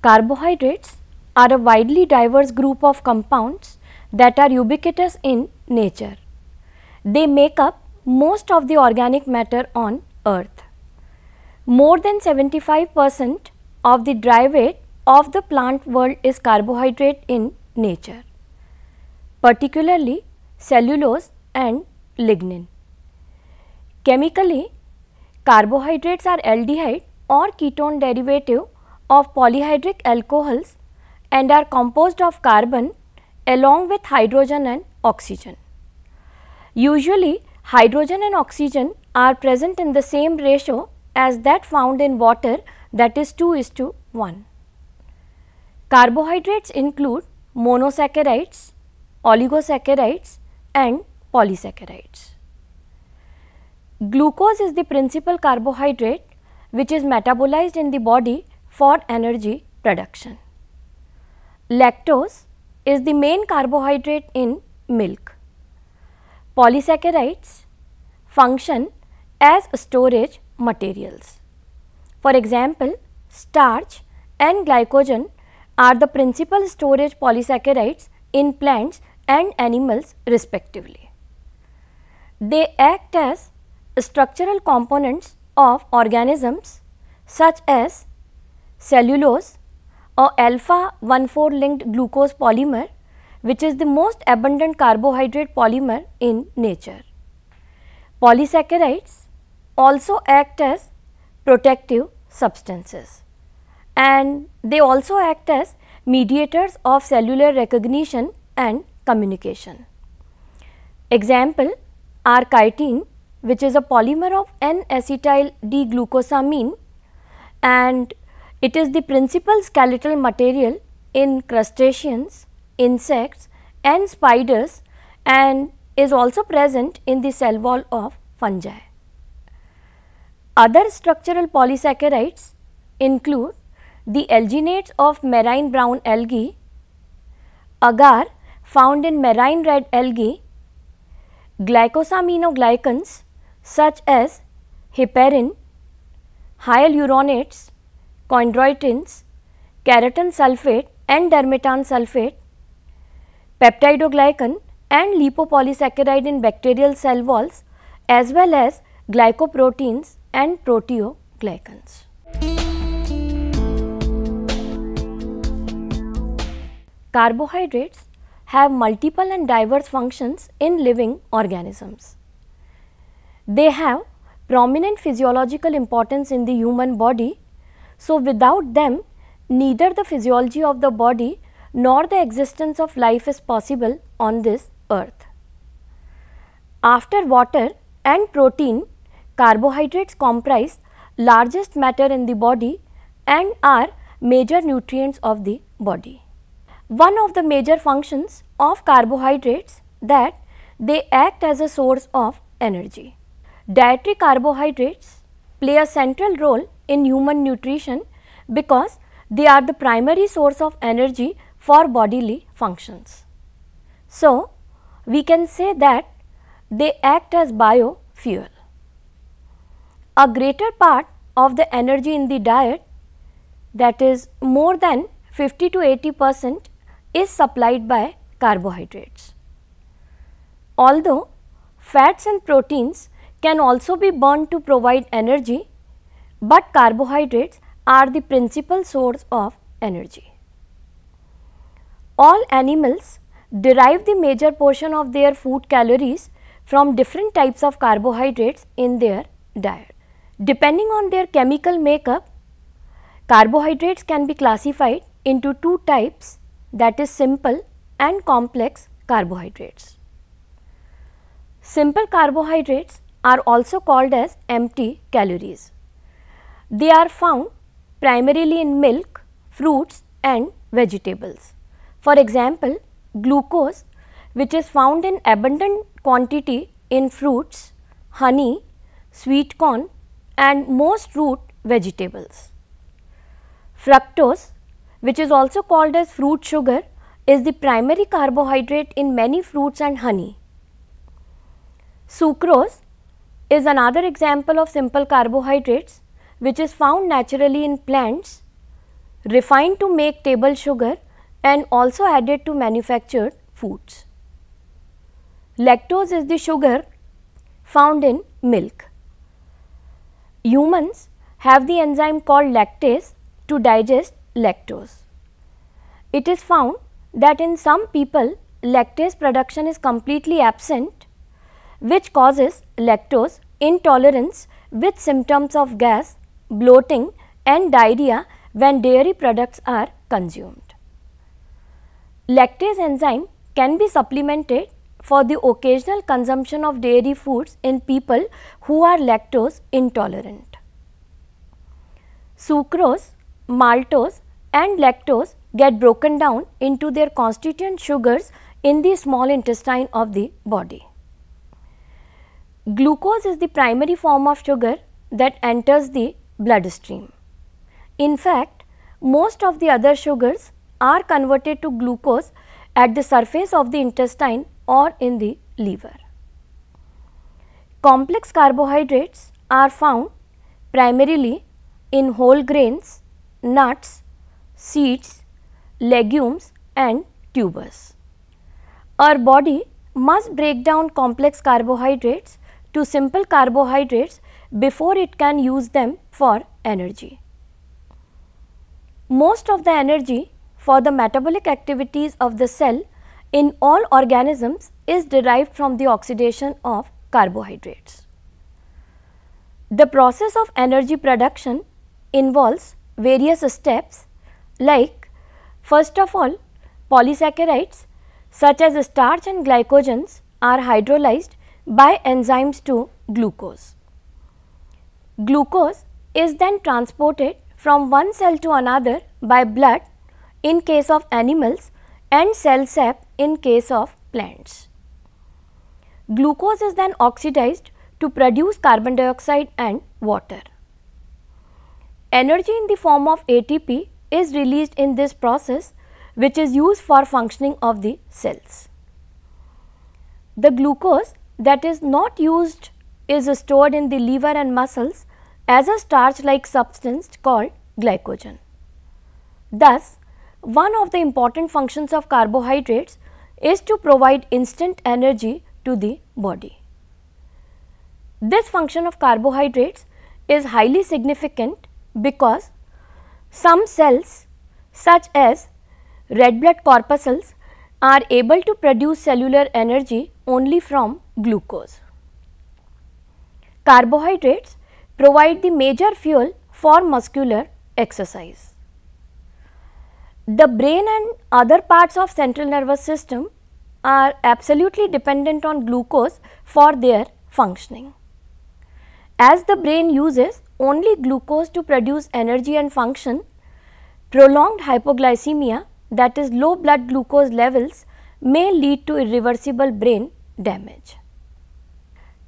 Carbohydrates are a widely diverse group of compounds that are ubiquitous in nature. They make up most of the organic matter on earth. More than 75% of the dry weight of the plant world is carbohydrate in nature, particularly cellulose and lignin. Chemically, carbohydrates are aldehyde or ketone derivative of polyhydric alcohols and are composed of carbon along with hydrogen and oxygen. Usually, hydrogen and oxygen are present in the same ratio as that found in water, that is 2:1. Carbohydrates include monosaccharides, oligosaccharides and polysaccharides. Glucose is the principal carbohydrate which is metabolized in the body for energy production. Lactose is the main carbohydrate in milk. Polysaccharides function as storage materials. For example, starch and glycogen are the principal storage polysaccharides in plants and animals respectively. They act as structural components of organisms such as cellulose, or alpha 1,4 linked glucose polymer, which is the most abundant carbohydrate polymer in nature. Polysaccharides also act as protective substances, and they also act as mediators of cellular recognition and communication. Example are chitin, which is a polymer of N-acetyl D-glucosamine, and it is the principal skeletal material in crustaceans, insects and spiders, and is also present in the cell wall of fungi. Other structural polysaccharides include the alginates of marine brown algae, agar found in marine red algae, glycosaminoglycans such as heparin, hyaluronates, chondroitins, keratin sulfate and dermatan sulfate, peptidoglycan and lipopolysaccharide in bacterial cell walls, as well as glycoproteins and proteoglycans. Carbohydrates have multiple and diverse functions in living organisms. They have prominent physiological importance in the human body, so without them neither the physiology of the body nor the existence of life is possible on this earth. After water and protein, carbohydrates comprise largest matter in the body and are major nutrients of the body. One of the major functions of carbohydrates that they act as a source of energy. Dietary carbohydrates play a central role in human nutrition because they are the primary source of energy for bodily functions. So, we can say that they act as biofuel. A greater part of the energy in the diet, that is more than 50 to 80%, is supplied by carbohydrates. Although fats and proteins can also be burned to provide energy, but carbohydrates are the principal source of energy. All animals derive the major portion of their food calories from different types of carbohydrates in their diet. Depending on their chemical makeup, carbohydrates can be classified into two types, that is simple and complex carbohydrates. Simple carbohydrates are also called as empty calories. They are found primarily in milk, fruits and vegetables. For example, glucose, which is found in abundant quantity in fruits, honey, sweet corn and most root vegetables. Fructose, which is also called as fruit sugar, is the primary carbohydrate in many fruits and honey. Sucrose is another example of simple carbohydrates which is found naturally in plants, refined to make table sugar and also added to manufactured foods. Lactose is the sugar found in milk. Humans have the enzyme called lactase to digest lactose. It is found that in some people lactase production is completely absent, which causes lactose intolerance with symptoms of gas, bloating and diarrhea when dairy products are consumed. Lactase enzyme can be supplemented for the occasional consumption of dairy foods in people who are lactose intolerant. Sucrose, maltose and lactose get broken down into their constituent sugars in the small intestine of the body. Glucose is the primary form of sugar that enters the bloodstream. In fact, most of the other sugars are converted to glucose at the surface of the intestine or in the liver. Complex carbohydrates are found primarily in whole grains, nuts, seeds, legumes and tubers. Our body must break down complex carbohydrates to simple carbohydrates before it can use them for energy. Most of the energy for the metabolic activities of the cell in all organisms is derived from the oxidation of carbohydrates. The process of energy production involves various steps like, first of all, polysaccharides such as starch and glycogens are hydrolyzed by enzymes to glucose. Glucose is then transported from one cell to another by blood in case of animals and cell sap in case of plants. Glucose is then oxidized to produce carbon dioxide and water. Energy in the form of ATP is released in this process, which is used for functioning of the cells. The glucose that is not used is stored in the liver and muscles as a starch-like substance called glycogen. Thus, one of the important functions of carbohydrates is to provide instant energy to the body. This function of carbohydrates is highly significant because some cells such as red blood corpuscles are able to produce cellular energy only from glucose. Carbohydrates provide the major fuel for muscular exercise. The brain and other parts of central nervous system are absolutely dependent on glucose for their functioning. As the brain uses only glucose to produce energy and function, prolonged hypoglycemia, that is low blood glucose levels, may lead to irreversible brain damage.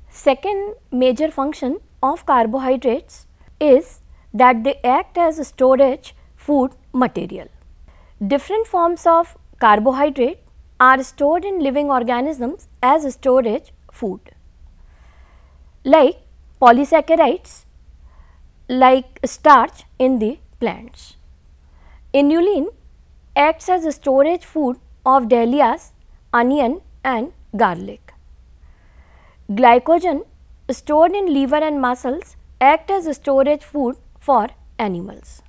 Second major function of carbohydrates is that they act as storage food material. Different forms of carbohydrate are stored in living organisms as storage food, like polysaccharides, like starch in the plants. Inulin acts as a storage food of dahlias, onion and garlic. Glycogen stored in liver and muscles act as a storage food for animals.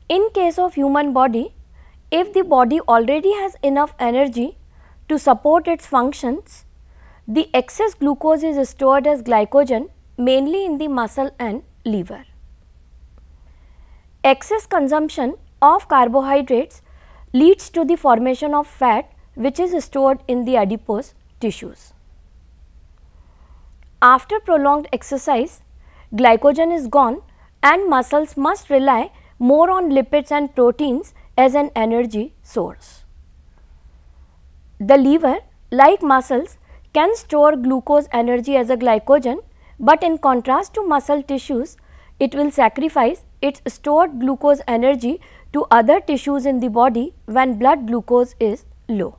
In case of human body, if the body already has enough energy to support its functions, the excess glucose is stored as glycogen mainly in the muscle and liver. Excess consumption of carbohydrates leads to the formation of fat, which is stored in the adipose tissues. After prolonged exercise, glycogen is gone and muscles must rely more on lipids and proteins as an energy source. The liver, like muscles, can store glucose energy as a glycogen, but in contrast to muscle tissues, it will sacrifice its stored glucose energy to other tissues in the body when blood glucose is low.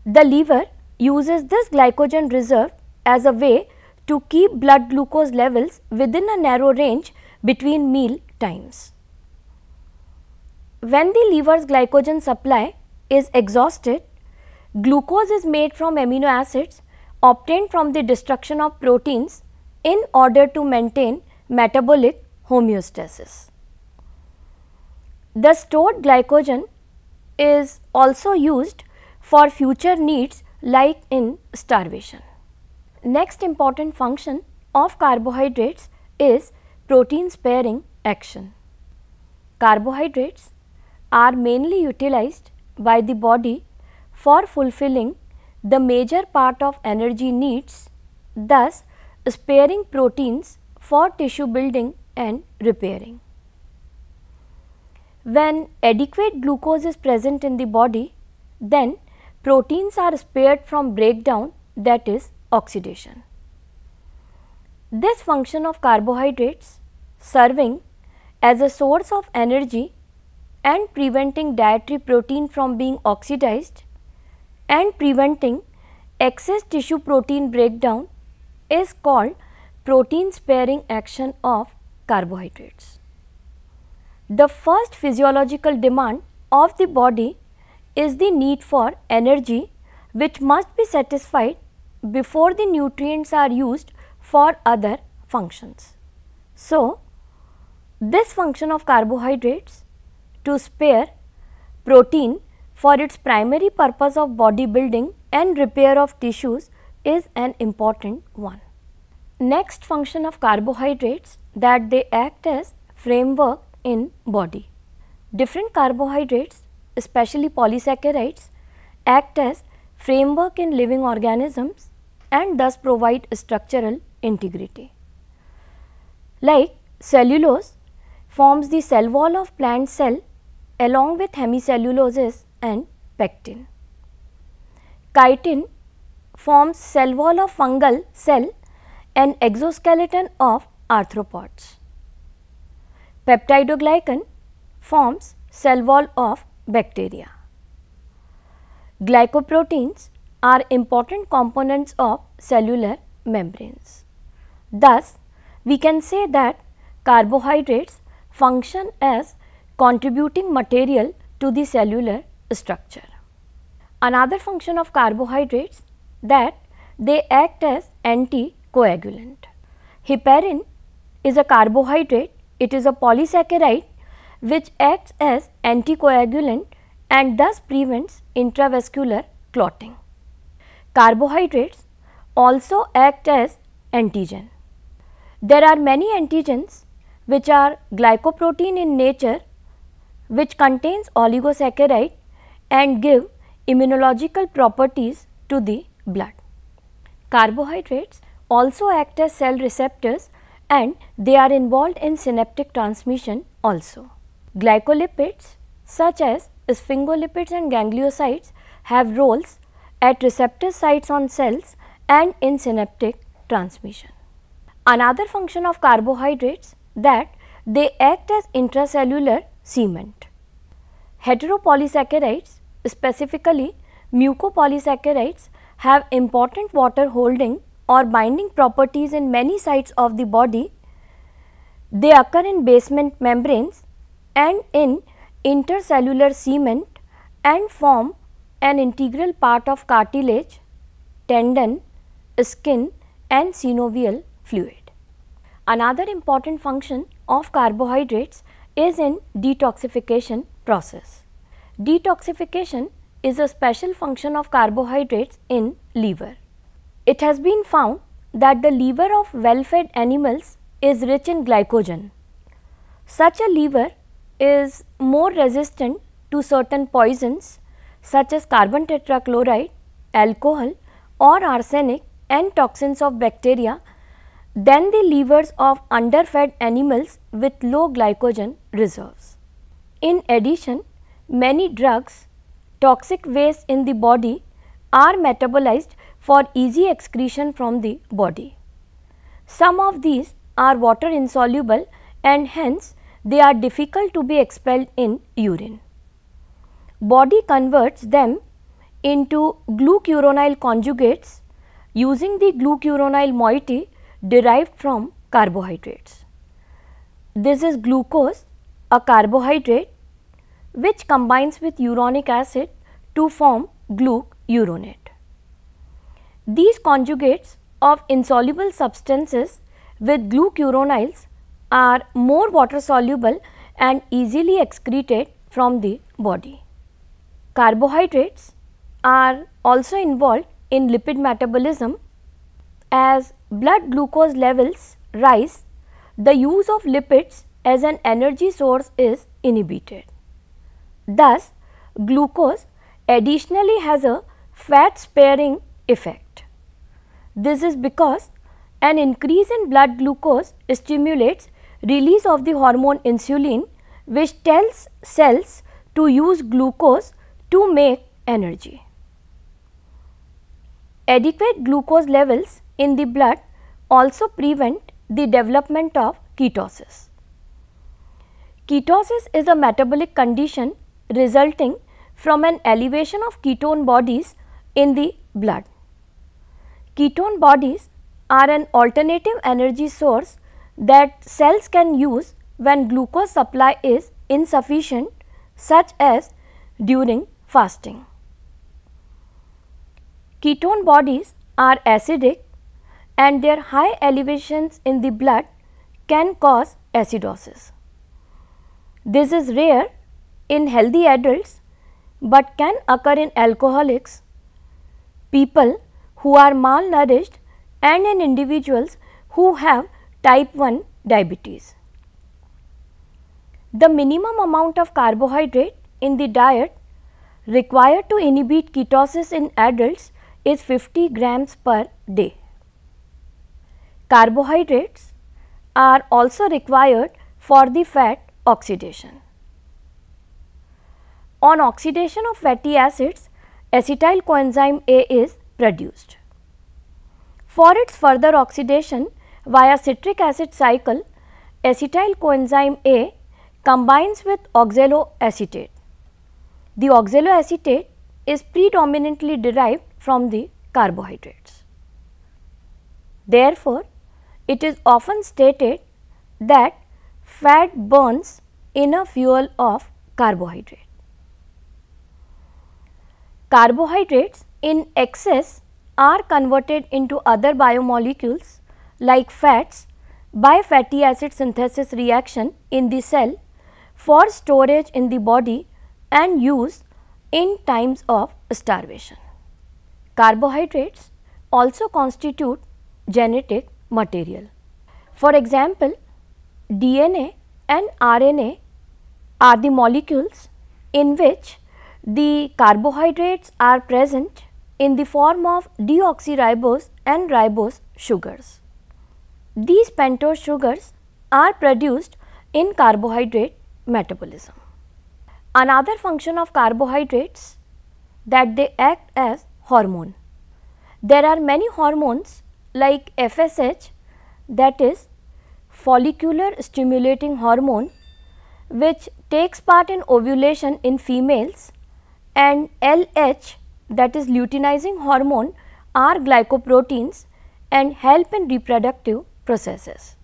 The liver uses this glycogen reserve as a way to keep blood glucose levels within a narrow range between meal times. when the liver's glycogen supply is exhausted, glucose is made from amino acids obtained from the destruction of proteins in order to maintain metabolic homeostasis. The stored glycogen is also used for future needs like in starvation. Next important function of carbohydrates is protein sparing action. Carbohydrates are mainly utilized by the body for fulfilling the major part of energy needs, thus sparing proteins for tissue building and repairing. When adequate glucose is present in the body, then proteins are spared from breakdown, that is oxidation. This function of carbohydrates, serving as a source of energy and preventing dietary protein from being oxidized and preventing excess tissue protein breakdown, is called protein sparing action of carbohydrates. The first physiological demand of the body is the need for energy, which must be satisfied before the nutrients are used for other functions. So, this function of carbohydrates to spare protein for its primary purpose of body building and repair of tissues is an important one. Next function of carbohydrates, that they act as framework in body. Different carbohydrates, especially polysaccharides, act as framework in living organisms and thus provide structural integrity. Like cellulose forms the cell wall of plant cell along with hemicelluloses and pectin. Chitin forms cell wall of fungal cell and exoskeleton of arthropods. Peptidoglycan forms cell wall of bacteria. Glycoproteins are important components of cellular membranes. Thus, we can say that carbohydrates function as contributing material to the cellular structure. Another function of carbohydrates, that they act as anticoagulant. Heparin is a carbohydrate. It is a polysaccharide which acts as anticoagulant and thus prevents intravascular clotting. Carbohydrates also act as antigen. There are many antigens which are glycoprotein in nature, which contains oligosaccharide and give immunological properties to the blood. Carbohydrates also act as cell receptors and they are involved in synaptic transmission also. Glycolipids such as sphingolipids and gangliosides have roles at receptor sites on cells and in synaptic transmission. Another function of carbohydrates, that they act as intracellular cement. Heteropolysaccharides, specifically mucopolysaccharides, have important water holding or binding properties in many sites of the body. They occur in basement membranes and in intercellular cement and form an integral part of cartilage, tendon, skin and synovial fluid. Another important function of carbohydrates is in detoxification process. Detoxification is a special function of carbohydrates in liver. It has been found that the liver of well-fed animals is rich in glycogen. Such a liver is more resistant to certain poisons such as carbon tetrachloride, alcohol or arsenic and toxins of bacteria than the livers of underfed animals with low glycogen reserves. In addition, many drugs, toxic waste in the body are metabolized for easy excretion from the body. Some of these are water insoluble and hence they are difficult to be expelled in urine. Body converts them into glucuronyl conjugates using the glucuronyl moiety derived from carbohydrates. This is glucose, a carbohydrate which combines with uronic acid to form glucuronate. These conjugates of insoluble substances with glucuronyls are more water soluble and easily excreted from the body. Carbohydrates are also involved in lipid metabolism. As blood glucose levels rise, the use of lipids as an energy source is inhibited. Thus, glucose additionally has a fat sparing effect. This is because an increase in blood glucose stimulates release of the hormone insulin, which tells cells to use glucose to make energy. Adequate glucose levels in the blood also prevent the development of ketosis. Ketosis is a metabolic condition resulting from an elevation of ketone bodies in the blood. Ketone bodies are an alternative energy source that cells can use when glucose supply is insufficient, such as during fasting. Ketone bodies are acidic and their high elevations in the blood can cause acidosis. This is rare in healthy adults but can occur in alcoholics, people who are malnourished, and in individuals who have type 1 diabetes. The minimum amount of carbohydrate in the diet required to inhibit ketosis in adults is 50 grams per day. Carbohydrates are also required for the fat oxidation. On oxidation of fatty acids, acetyl coenzyme A is produced. For its further oxidation via citric acid cycle, acetyl coenzyme A combines with oxaloacetate. The oxaloacetate is predominantly derived from the carbohydrates. Therefore, it is often stated that fat burns in a fuel of carbohydrate. Carbohydrates in excess are converted into other biomolecules like fats by fatty acid synthesis reaction in the cell for storage in the body and use in times of starvation. Carbohydrates also constitute genetic material. For example, DNA and RNA are the molecules in which the carbohydrates are present in the form of deoxyribose and ribose sugars. These pentose sugars are produced in carbohydrate metabolism. Another function of carbohydrates that they act as hormone. There are many hormones like FSH, that is follicular stimulating hormone, which takes part in ovulation in females, and LH, that is luteinizing hormone, are glycoproteins and help in reproductive processes.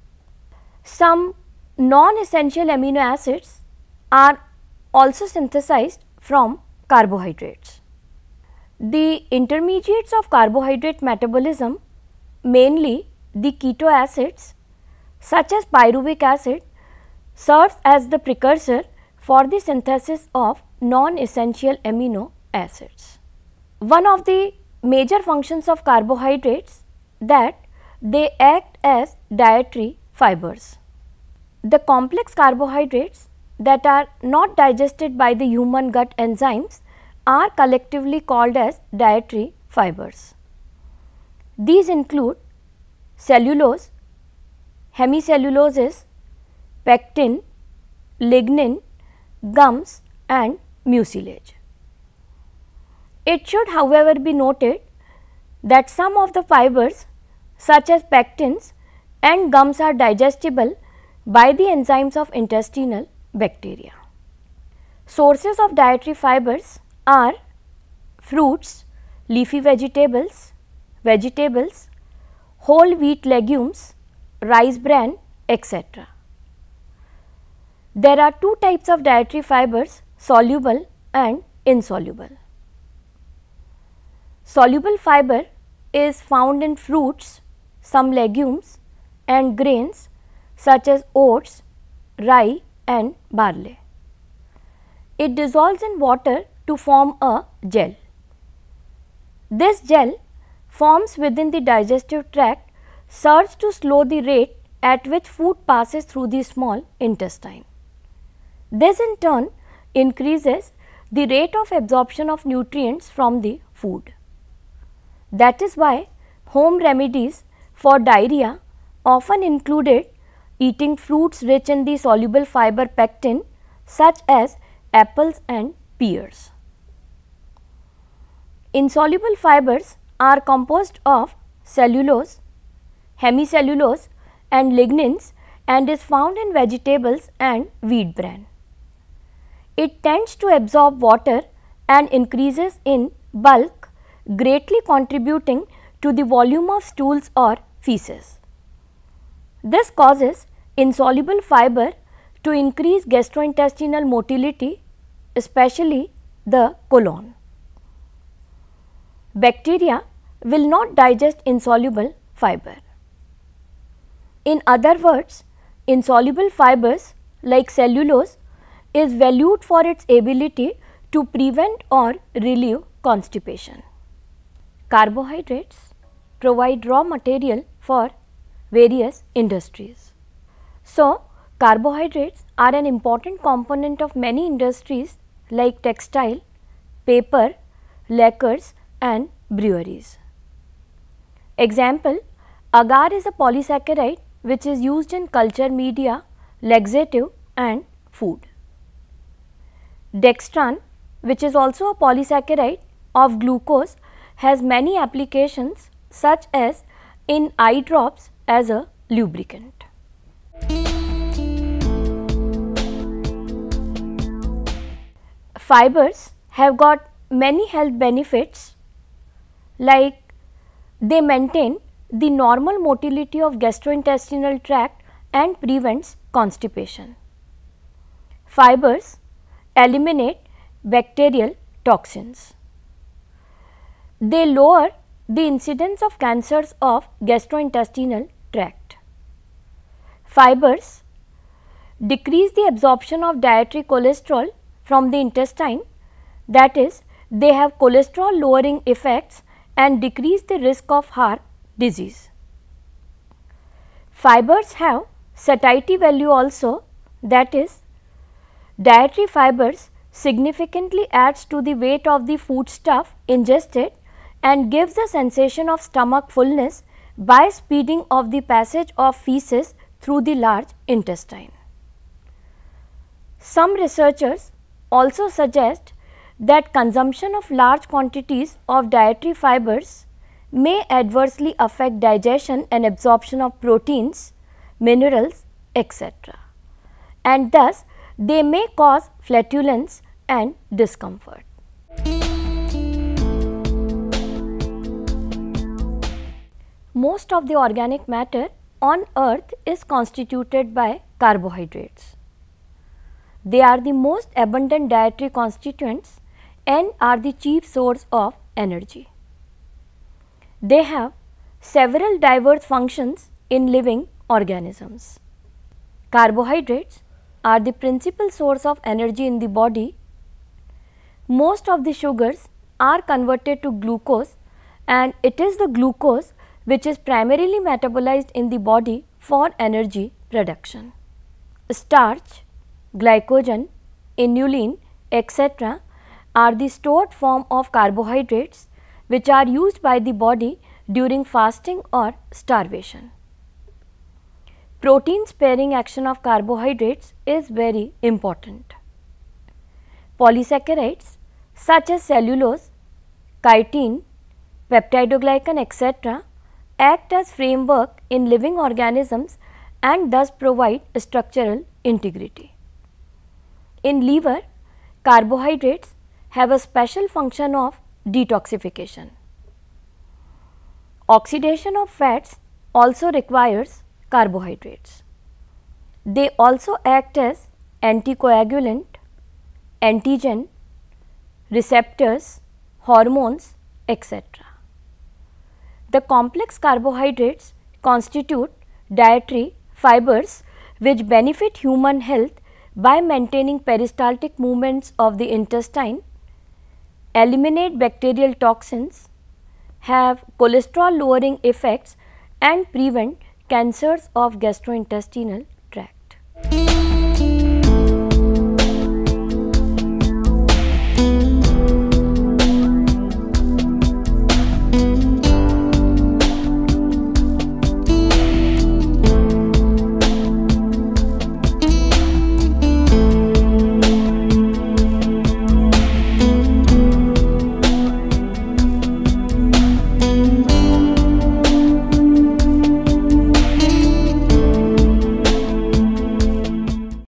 Some non-essential amino acids are also synthesized from carbohydrates. The intermediates of carbohydrate metabolism, mainly the keto acids such as pyruvic acid, serves as the precursor for the synthesis of non-essential amino acids. One of the major functions of carbohydrates that they act as dietary fibers. The complex carbohydrates that are not digested by the human gut enzymes are collectively called as dietary fibers. These include cellulose, hemicelluloses, pectin, lignin, gums and mucilage. It should, however, be noted that some of the fibers such as pectins and gums are digestible by the enzymes of intestinal bacteria. Sources of dietary fibers are fruits, leafy vegetables, whole wheat legumes, rice bran, etc. There are two types of dietary fibers, soluble and insoluble. Soluble fiber is found in fruits, some legumes and grains such as oats, rye and barley. It dissolves in water to form a gel. This gel forms within the digestive tract, serves to slow the rate at which food passes through the small intestine. This in turn increases the rate of absorption of nutrients from the food. That is why home remedies for diarrhea often included eating fruits rich in the soluble fiber pectin such as apples and pears. Insoluble fibers are composed of cellulose, hemicellulose and lignins and is found in vegetables and wheat bran. It tends to absorb water and increases in bulk, greatly contributing to the volume of stools or feces. This causes insoluble fiber to increase gastrointestinal motility, especially the colon. Bacteria will not digest insoluble fiber. In other words, insoluble fibers like cellulose is valued for its ability to prevent or relieve constipation. Carbohydrates provide raw material for various industries. So, carbohydrates are an important component of many industries like textile, paper, lacquers and breweries. Example, agar is a polysaccharide which is used in culture media, laxative and food. Dextran, which is also a polysaccharide of glucose, has many applications such as in eye drops as a lubricant. Fibers have got many health benefits, like they maintain the normal motility of gastrointestinal tract and prevents constipation. Fibers eliminate bacterial toxins. They lower the incidence of cancers of gastrointestinal tract. Fibers decrease the absorption of dietary cholesterol from the intestine, that is, they have cholesterol lowering effects and decrease the risk of heart disease. Fibers have satiety value also, that is, dietary fibers significantly adds to the weight of the foodstuff ingested and gives a sensation of stomach fullness by speeding of the passage of feces through the large intestine. Some researchers also suggest that consumption of large quantities of dietary fibers may adversely affect digestion and absorption of proteins, minerals, etc. and thus they may cause flatulence and discomfort. Most of the organic matter on earth is constituted by carbohydrates. They are the most abundant dietary constituents and are the chief source of energy. They have several diverse functions in living organisms. Carbohydrates are the principal source of energy in the body. Most of the sugars are converted to glucose and it is the glucose which is primarily metabolized in the body for energy production. Starch, glycogen, inulin, etc. are the stored form of carbohydrates which are used by the body during fasting or starvation. Protein sparing action of carbohydrates is very important. Polysaccharides such as cellulose, chitin, peptidoglycan, etc. act as framework in living organisms and thus provide structural integrity. In liver, carbohydrates have a special function of detoxification. Oxidation of fats also requires carbohydrates. They also act as anticoagulant, antigen, receptors, hormones, etc. The complex carbohydrates constitute dietary fibers which benefit human health by maintaining peristaltic movements of the intestine, eliminate bacterial toxins, have cholesterol lowering effects and prevent cancers of gastrointestinal